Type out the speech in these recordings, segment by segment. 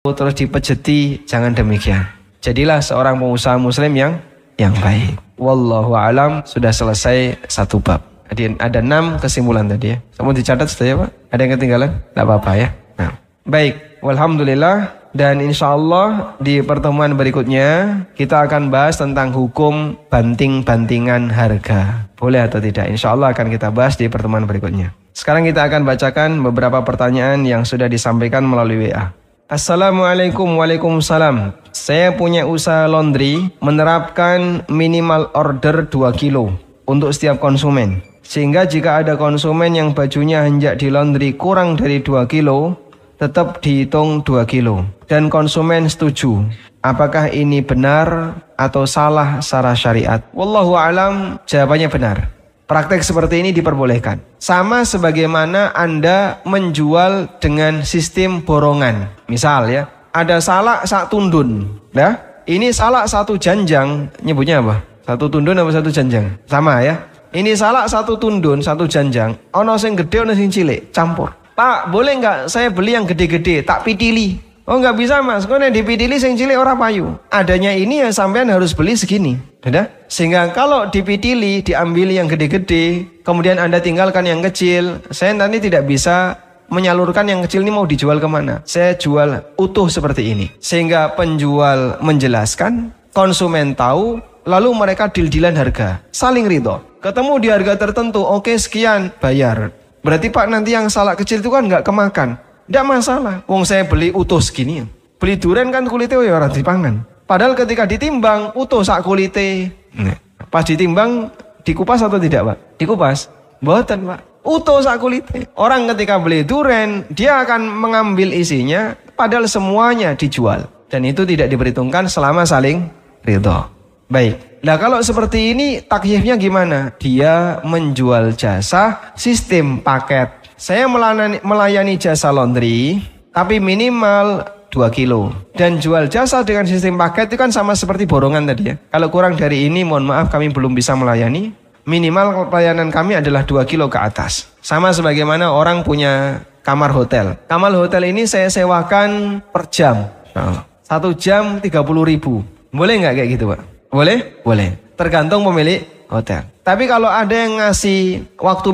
terus dipejeti, jangan demikian. Jadilah seorang pengusaha muslim yang baik. Wallahu alam. Sudah selesai satu bab. Jadi ada 6 kesimpulan tadi ya. Kamu dicatat sudah ya Pak? Ada yang ketinggalan? Tidak apa-apa ya. Nah, baik. Walhamdulillah. Dan insya Allah di pertemuan berikutnya kita akan bahas tentang hukum banting-bantingan harga. Boleh atau tidak? Insya Allah akan kita bahas di pertemuan berikutnya. Sekarang kita akan bacakan beberapa pertanyaan yang sudah disampaikan melalui WA. Assalamualaikum. Waalaikumsalam. Saya punya usaha laundry menerapkan minimal order 2 kilo untuk setiap konsumen. Sehingga jika ada konsumen yang bajunya hendak di laundry kurang dari 2 kilo, tetap dihitung 2 kilo. Dan konsumen setuju. Apakah ini benar atau salah secara syariat? Wallahu alam, jawabannya benar. Praktek seperti ini diperbolehkan. Sama sebagaimana Anda menjual dengan sistem borongan. Misal ya, ada salak sak tundun. Ya, ini salak satu janjang, nyebutnya apa? Satu tundun apa satu janjang? Sama ya. Ini salak satu tundun, satu janjang. Ono sing gede, ono sing cilik, campur. Pak, boleh nggak saya beli yang gede-gede, tak pitili? Oh nggak bisa mas, kau nih dipitili sing cilik ora payu. Adanya ini ya sampean harus beli segini, sudah. Sehingga kalau dipitili, diambil yang gede-gede, kemudian Anda tinggalkan yang kecil, saya nanti tidak bisa menyalurkan yang kecil ini mau dijual kemana. Saya jual utuh seperti ini. Sehingga penjual menjelaskan, konsumen tahu, lalu mereka deal-dealan harga, saling ridho. Ketemu di harga tertentu, oke sekian, bayar. Berarti Pak nanti yang salak kecil itu kan nggak kemakan. Tidak masalah, wong saya beli utuh segini. Beli durian kan kulitnya ya orang dipangan. Padahal ketika ditimbang utuh sak kulite. Pas ditimbang dikupas atau tidak Pak? Dikupas. Mboten Pak. Utuh sak kulite. Orang ketika beli durian dia akan mengambil isinya padahal semuanya dijual. Dan itu tidak diperhitungkan selama saling ridho. Baik. Nah kalau seperti ini takyifnya gimana? Dia menjual jasa sistem paket. Saya melayani jasa laundry, tapi minimal 2 kilo. Dan jual jasa dengan sistem paket itu kan sama seperti borongan tadi ya. Kalau kurang dari ini, mohon maaf kami belum bisa melayani. Minimal pelayanan kami adalah 2 kilo ke atas. Sama sebagaimana orang punya kamar hotel. Kamar hotel ini saya sewakan per jam. 1 jam 30.000. Boleh nggak kayak gitu Pak? Boleh? Boleh. Tergantung pemilik hotel. Tapi kalau ada yang ngasih waktu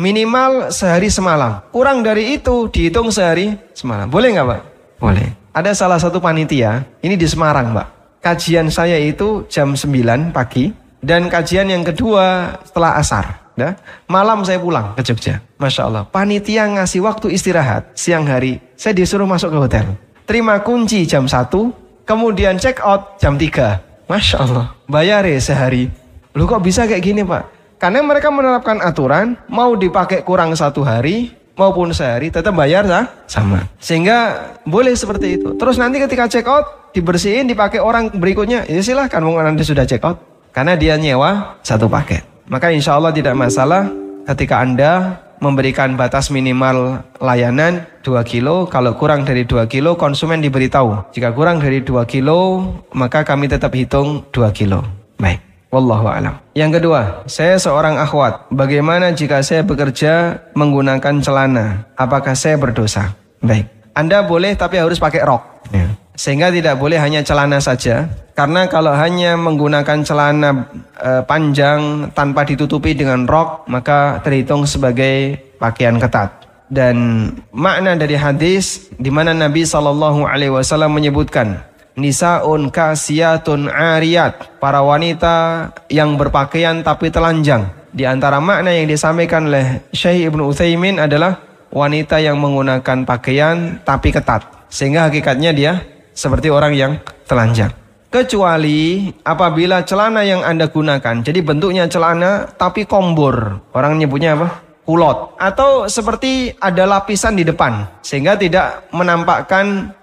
minimal sehari semalam. Kurang dari itu dihitung sehari semalam. Boleh nggak Pak? Boleh. Ada salah satu panitia, ini di Semarang Pak. Kajian saya itu jam 9 pagi. Dan kajian yang kedua setelah asar. Ya. Malam saya pulang ke Jogja. Masya Allah. Panitia ngasih waktu istirahat siang hari. Saya disuruh masuk ke hotel. Terima kunci jam 1. Kemudian check out jam 3. Masya Allah. Bayar sehari. Loh kok bisa kayak gini Pak? Karena mereka menerapkan aturan, mau dipakai kurang 1 hari, maupun sehari, tetap bayar sama. Sehingga boleh seperti itu. Terus nanti ketika check out, dibersihin, dipakai orang berikutnya, ya silahkan, nanti sudah check out. Karena dia nyewa 1 paket. Maka insya Allah tidak masalah ketika Anda memberikan batas minimal layanan 2 kilo. Kalau kurang dari 2 kilo, konsumen diberitahu. Jika kurang dari 2 kilo, maka kami tetap hitung 2 kilo. Baik. Wallahu a'lam. Yang kedua, saya seorang akhwat. Bagaimana jika saya bekerja menggunakan celana? Apakah saya berdosa? Baik. Anda boleh tapi harus pakai rok. Ya. Sehingga tidak boleh hanya celana saja. Karena kalau hanya menggunakan celana panjang tanpa ditutupi dengan rok, maka terhitung sebagai pakaian ketat. Dan makna dari hadis di mana Nabi SAW menyebutkan nisaun kasiyatun ariyat, para wanita yang berpakaian tapi telanjang. Di antara makna yang disampaikan oleh Syekh Ibnu Utsaimin adalah wanita yang menggunakan pakaian tapi ketat, sehingga hakikatnya dia seperti orang yang telanjang. Kecuali apabila celana yang Anda gunakan jadi bentuknya celana tapi kombor, orang nyebutnya apa? Kulot, atau seperti ada lapisan di depan sehingga tidak menampakkan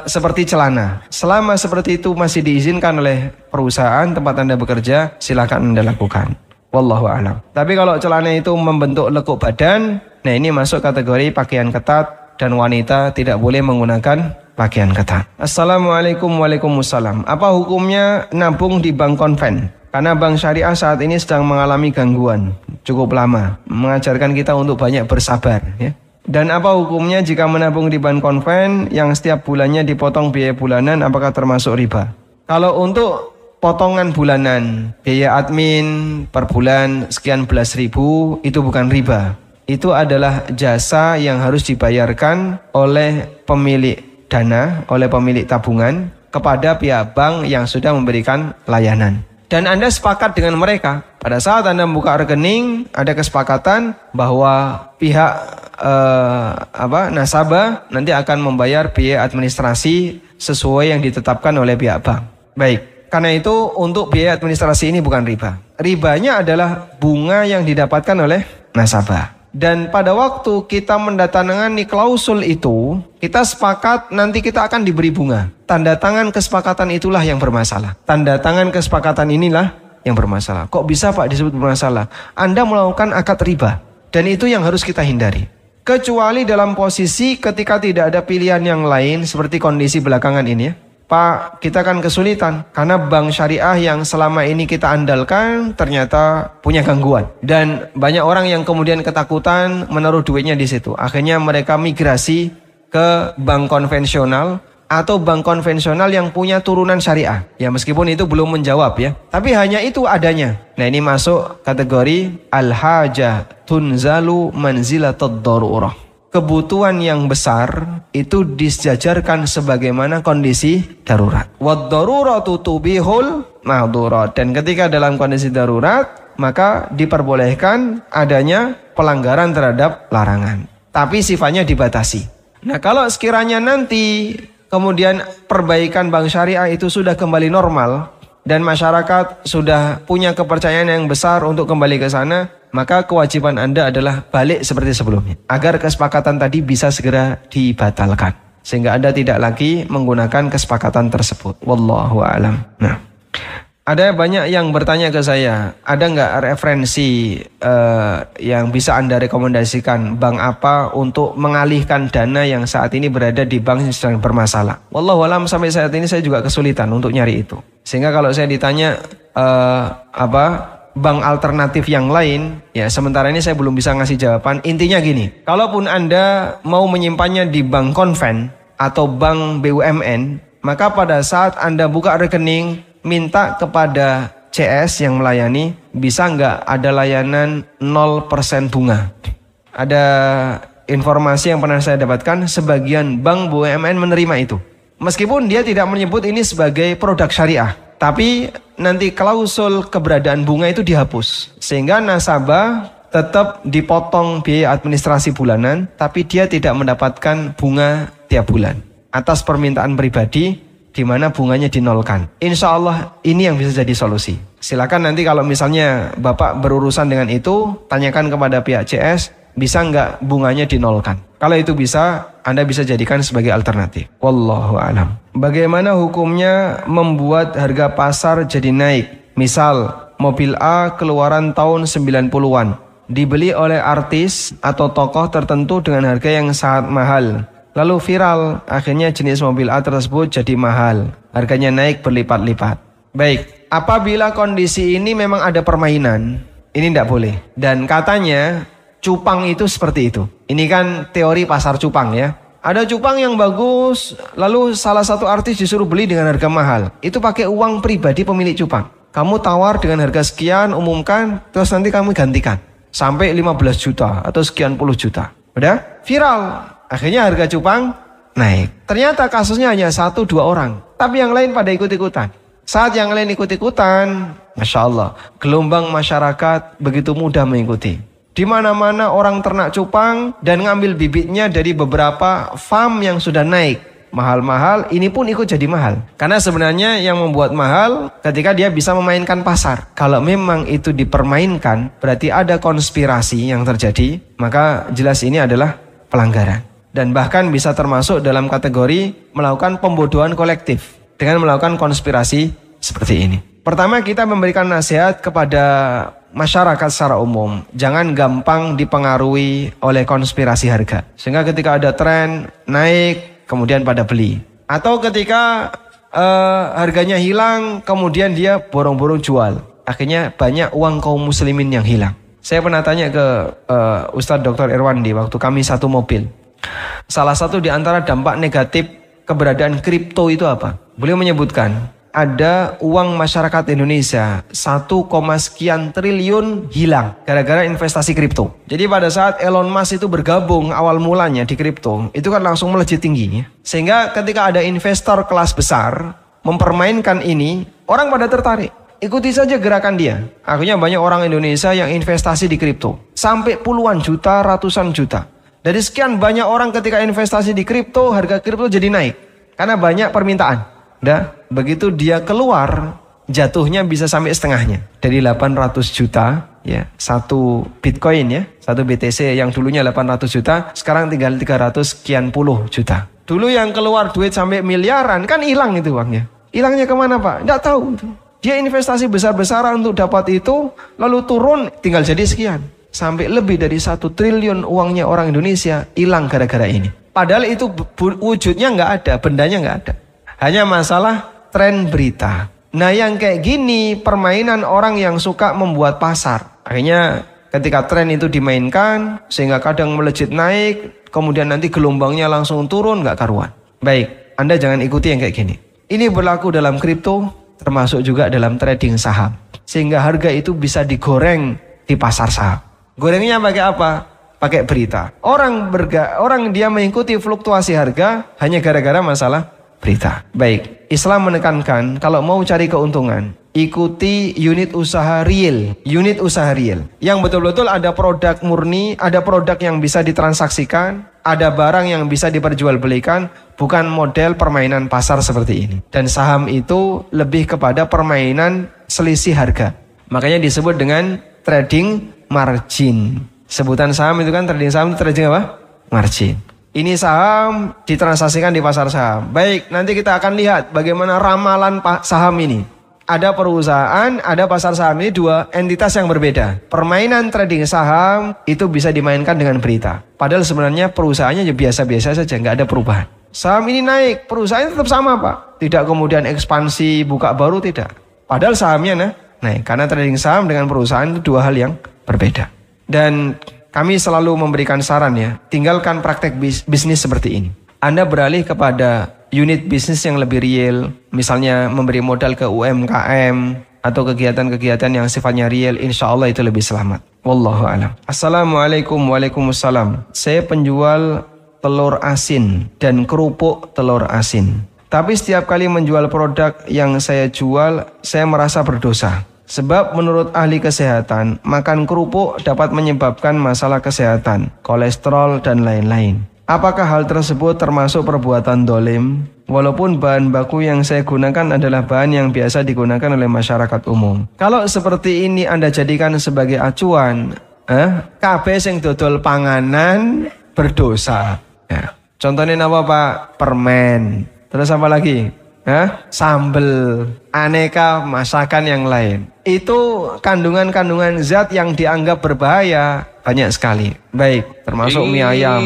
seperti celana. Selama seperti itu masih diizinkan oleh perusahaan tempat Anda bekerja, silakan Anda lakukan. Wallahu a'lam. Tapi kalau celana itu membentuk lekuk badan, nah ini masuk kategori pakaian ketat dan wanita tidak boleh menggunakan pakaian ketat. Assalamualaikum. Waalaikumsalam. Apa hukumnya nabung di bank konven? Karena bank syariah saat ini sedang mengalami gangguan cukup lama. Mengajarkan kita untuk banyak bersabar. Ya. Dan apa hukumnya jika menabung di bank konven yang setiap bulannya dipotong biaya bulanan, apakah termasuk riba? Kalau untuk potongan bulanan, biaya admin per bulan sekian belas ribu, itu bukan riba. Itu adalah jasa yang harus dibayarkan oleh pemilik dana, oleh pemilik tabungan kepada pihak bank yang sudah memberikan layanan. Dan Anda sepakat dengan mereka. Pada saat Anda membuka rekening, ada kesepakatan bahwa pihak nasabah nanti akan membayar biaya administrasi sesuai yang ditetapkan oleh pihak bank. Baik, karena itu untuk biaya administrasi ini bukan riba. Ribanya adalah bunga yang didapatkan oleh nasabah. Dan pada waktu kita mendatangani klausul itu, kita sepakat nanti kita akan diberi bunga. Tanda tangan kesepakatan itulah yang bermasalah. Tanda tangan kesepakatan inilah yang bermasalah. Kok bisa Pak disebut bermasalah? Anda melakukan akad riba. Dan itu yang harus kita hindari. Kecuali dalam posisi ketika tidak ada pilihan yang lain seperti kondisi belakangan ini ya. Pak, kita kan kesulitan karena bank syariah yang selama ini kita andalkan ternyata punya gangguan. Dan banyak orang yang kemudian ketakutan menaruh duitnya di situ. Akhirnya mereka migrasi ke bank konvensional atau bank konvensional yang punya turunan syariah. Ya meskipun itu belum menjawab ya. Tapi hanya itu adanya. Nah ini masuk kategori al-hajah tunzalu manzilatad darurah. Kebutuhan yang besar itu disejajarkan sebagaimana kondisi darurat. Wad-daruratu tubihul mahdurat. Dan ketika dalam kondisi darurat, maka diperbolehkan adanya pelanggaran terhadap larangan. Tapi sifatnya dibatasi. Nah kalau sekiranya nanti kemudian perbaikan bank syariah itu sudah kembali normal dan masyarakat sudah punya kepercayaan yang besar untuk kembali ke sana, maka kewajiban Anda adalah balik seperti sebelumnya. Agar kesepakatan tadi bisa segera dibatalkan. Sehingga Anda tidak lagi menggunakan kesepakatan tersebut. Wallahu a'lam. Nah, ada banyak yang bertanya ke saya, ada nggak referensi yang bisa Anda rekomendasikan bank apa untuk mengalihkan dana yang saat ini berada di bank yang sedang bermasalah? Wallahu a'lam, sampai saat ini saya juga kesulitan untuk nyari itu. Sehingga kalau saya ditanya bank alternatif yang lain, ya sementara ini saya belum bisa ngasih jawaban. Intinya gini, kalaupun Anda mau menyimpannya di bank konven atau bank BUMN, maka pada saat Anda buka rekening, minta kepada CS yang melayani, bisa nggak ada layanan 0% bunga. Ada informasi yang pernah saya dapatkan, sebagian bank BUMN menerima itu. Meskipun dia tidak menyebut ini sebagai produk syariah, tapi nanti klausul keberadaan bunga itu dihapus. Sehingga nasabah tetap dipotong biaya administrasi bulanan, tapi dia tidak mendapatkan bunga tiap bulan. Atas permintaan pribadi, di mana bunganya dinolkan. Insya Allah ini yang bisa jadi solusi. Silakan nanti kalau misalnya Bapak berurusan dengan itu, tanyakan kepada pihak CS, bisa nggak bunganya dinolkan. Kalau itu bisa, Anda bisa jadikan sebagai alternatif. Wallahu a'lam. Bagaimana hukumnya membuat harga pasar jadi naik? Misal, mobil A keluaran tahun 90-an, dibeli oleh artis atau tokoh tertentu dengan harga yang sangat mahal. Lalu viral, akhirnya jenis mobil A tersebut jadi mahal. Harganya naik berlipat-lipat. Baik, apabila kondisi ini memang ada permainan, ini tidak boleh. Dan katanya cupang itu seperti itu. Ini kan teori pasar cupang ya. Ada cupang yang bagus, lalu salah satu artis disuruh beli dengan harga mahal. Itu pakai uang pribadi pemilik cupang. Kamu tawar dengan harga sekian, umumkan, terus nanti kamu gantikan. Sampai 15 juta atau sekian puluh juta. Udah? Viral. Akhirnya harga cupang naik. Ternyata kasusnya hanya 1-2 orang. Tapi yang lain pada ikut-ikutan. Saat yang lain ikut-ikutan, Masya Allah, gelombang masyarakat begitu mudah mengikuti. Di mana-mana orang ternak cupang dan ngambil bibitnya dari beberapa farm yang sudah naik. Mahal-mahal, ini pun ikut jadi mahal. Karena sebenarnya yang membuat mahal ketika dia bisa memainkan pasar. Kalau memang itu dipermainkan, berarti ada konspirasi yang terjadi, maka jelas ini adalah pelanggaran. Dan bahkan bisa termasuk dalam kategori melakukan pembodohan kolektif dengan melakukan konspirasi seperti ini. Pertama, kita memberikan nasihat kepada masyarakat secara umum. Jangan gampang dipengaruhi oleh konspirasi harga. Sehingga ketika ada tren naik, kemudian pada beli. Atau ketika harganya hilang, kemudian dia borong-borong jual. Akhirnya banyak uang kaum muslimin yang hilang. Saya pernah tanya ke Ustadz Dr. Irwandi waktu kami satu mobil. Salah satu di antara dampak negatif keberadaan kripto itu apa? Beliau menyebutkan ada uang masyarakat Indonesia 1, sekian triliun hilang gara-gara investasi kripto. Jadi pada saat Elon Musk itu bergabung awal mulanya di kripto, itu kan langsung melejit tinggi. Sehingga ketika ada investor kelas besar mempermainkan ini, orang pada tertarik. Ikuti saja gerakan dia. Akhirnya banyak orang Indonesia yang investasi di kripto. Sampai puluhan juta, ratusan juta. Dari sekian banyak orang ketika investasi di kripto, harga kripto jadi naik. Karena banyak permintaan. Begitu dia keluar, jatuhnya bisa sampai setengahnya. Dari 800 juta, ya, satu Bitcoin ya, satu BTC yang dulunya 800 juta, sekarang tinggal 300 sekian puluh juta. Dulu yang keluar duit sampai miliaran, kan hilang itu uangnya. Hilangnya kemana Pak? Nggak tahu. Dia investasi besar-besaran untuk dapat itu, lalu turun, tinggal jadi sekian. Sampai lebih dari 1 triliun uangnya orang Indonesia hilang gara-gara ini. Padahal itu wujudnya nggak ada, bendanya nggak ada. Hanya masalah tren berita. Nah yang kayak gini permainan orang yang suka membuat pasar. Akhirnya ketika tren itu dimainkan sehingga kadang melejit naik, kemudian nanti gelombangnya langsung turun nggak karuan. Baik, Anda jangan ikuti yang kayak gini. Ini berlaku dalam kripto, termasuk juga dalam trading saham. Sehingga harga itu bisa digoreng di pasar saham. Gorengnya pakai apa? Pakai berita. Orang dia mengikuti fluktuasi harga hanya gara-gara masalah berita. Baik, Islam menekankan kalau mau cari keuntungan, ikuti unit usaha real. Unit usaha real. Yang betul-betul ada produk murni, ada produk yang bisa ditransaksikan, ada barang yang bisa diperjualbelikan, bukan model permainan pasar seperti ini. Dan saham itu lebih kepada permainan selisih harga. Makanya disebut dengan trading margin. Sebutan saham itu kan trading saham, trading apa? Margin. Ini saham ditransaksikan di pasar saham. Baik, nanti kita akan lihat bagaimana ramalan saham ini. Ada perusahaan, ada pasar saham, ini dua entitas yang berbeda. Permainan trading saham itu bisa dimainkan dengan berita. Padahal sebenarnya perusahaannya ya biasa-biasa saja, nggak ada perubahan. Saham ini naik, perusahaannya tetap sama Pak. Tidak kemudian ekspansi, buka baru, tidak. Padahal sahamnya naik. Karena trading saham dengan perusahaan itu dua hal yang berbeda. Dan kami selalu memberikan saran ya, tinggalkan praktek bisnis seperti ini. Anda beralih kepada unit bisnis yang lebih real, misalnya memberi modal ke UMKM atau kegiatan-kegiatan yang sifatnya real, insya Allah itu lebih selamat. Wallahu a'lam. Assalamualaikum. Waalaikumsalam. Saya penjual telur asin dan kerupuk telur asin. Tapi setiap kali menjual produk yang saya jual, saya merasa berdosa. Sebab menurut ahli kesehatan, makan kerupuk dapat menyebabkan masalah kesehatan, kolesterol dan lain-lain. Apakah hal tersebut termasuk perbuatan dolim? Walaupun bahan baku yang saya gunakan adalah bahan yang biasa digunakan oleh masyarakat umum. Kalau seperti ini Anda jadikan sebagai acuan, kabeh sing dodol panganan berdosa. Ya. Contohnya apa Pak? Permen. Terus apa lagi? Sambel, aneka masakan yang lain. Itu kandungan-kandungan zat yang dianggap berbahaya banyak sekali. Baik, termasuk mie ayam,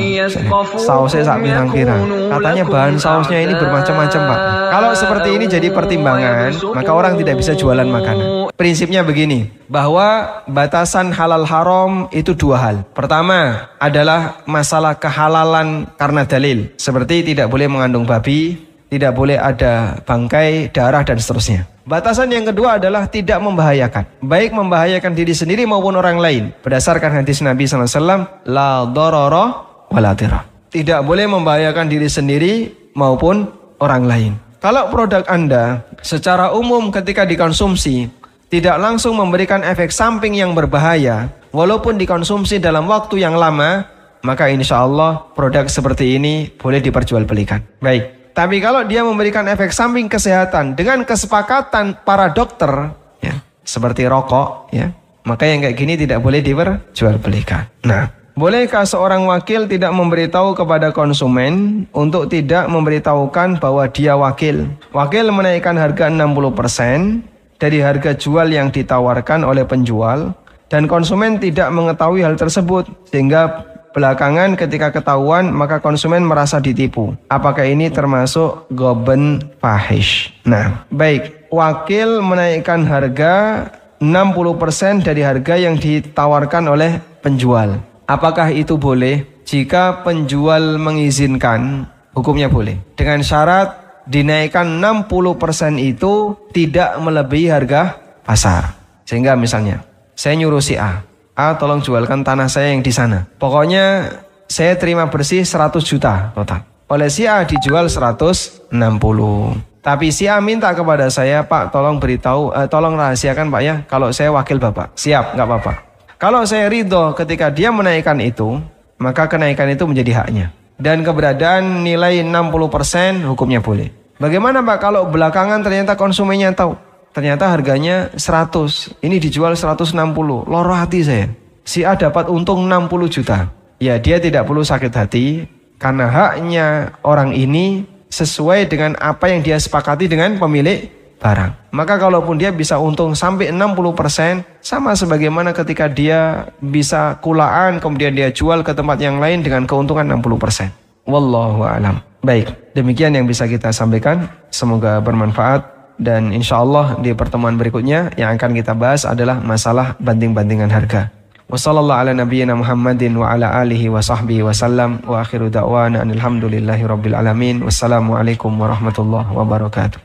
sausnya sak pirang-pirang. Katanya bahan sausnya ini bermacam-macam Pak. Kalau seperti ini jadi pertimbangan, maka orang tidak bisa jualan makanan. Prinsipnya begini, bahwa batasan halal haram itu dua hal. Pertama adalah masalah kehalalan karena dalil. Seperti tidak boleh mengandung babi, tidak boleh ada bangkai, darah dan seterusnya. Batasan yang kedua adalah tidak membahayakan. Baik membahayakan diri sendiri maupun orang lain. Berdasarkan hadis Nabi SAW, la darara wa la dirar. Tidak boleh membahayakan diri sendiri maupun orang lain. Kalau produk Anda secara umum ketika dikonsumsi tidak langsung memberikan efek samping yang berbahaya, walaupun dikonsumsi dalam waktu yang lama, maka insya Allah produk seperti ini boleh diperjualbelikan. Baik. Tapi kalau dia memberikan efek samping kesehatan dengan kesepakatan para dokter, ya, seperti rokok, ya, maka yang kayak gini tidak boleh diperjualbelikan. Nah, bolehkah seorang wakil tidak memberitahu kepada konsumen untuk tidak memberitahukan bahwa dia wakil? Wakil menaikkan harga 60% dari harga jual yang ditawarkan oleh penjual dan konsumen tidak mengetahui hal tersebut sehingga belakangan ketika ketahuan maka konsumen merasa ditipu. Apakah ini termasuk ghoben fahish? Nah, baik. Wakil menaikkan harga 60% dari harga yang ditawarkan oleh penjual. Apakah itu boleh? Jika penjual mengizinkan, hukumnya boleh. Dengan syarat dinaikkan 60% itu tidak melebihi harga pasar. Sehingga misalnya, saya nyuruh si A tolong jualkan tanah saya yang di sana. Pokoknya saya terima bersih 100 juta total. Oleh si A dijual 160. Tapi si A minta kepada saya, Pak tolong beritahu, tolong rahasiakan Pak ya, kalau saya wakil Bapak. Siap, nggak apa-apa. Kalau saya ridho ketika dia menaikkan itu, maka kenaikan itu menjadi haknya. Dan keberadaan nilai 60% hukumnya boleh. Bagaimana Pak kalau belakangan ternyata konsumennya tahu, ternyata harganya 100, ini dijual 160, loro hati saya. Si A dapat untung 60 juta. Ya dia tidak perlu sakit hati, karena haknya orang ini sesuai dengan apa yang dia sepakati dengan pemilik barang. Maka kalaupun dia bisa untung sampai 60%, sama sebagaimana ketika dia bisa kulaan kemudian dia jual ke tempat yang lain dengan keuntungan 60%. Wallahu a'lam. Baik, demikian yang bisa kita sampaikan. Semoga bermanfaat. Dan insya Allah di pertemuan berikutnya yang akan kita bahas adalah masalah banding-bandingan harga. Wassallallahu ala nabiyyina Muhammadin wa ala alihi wa sahbihi wa sallam. Wa akhiru da'wana alhamdulillahi rabbil alamin. Wassalamualaikum warahmatullahi wabarakatuh.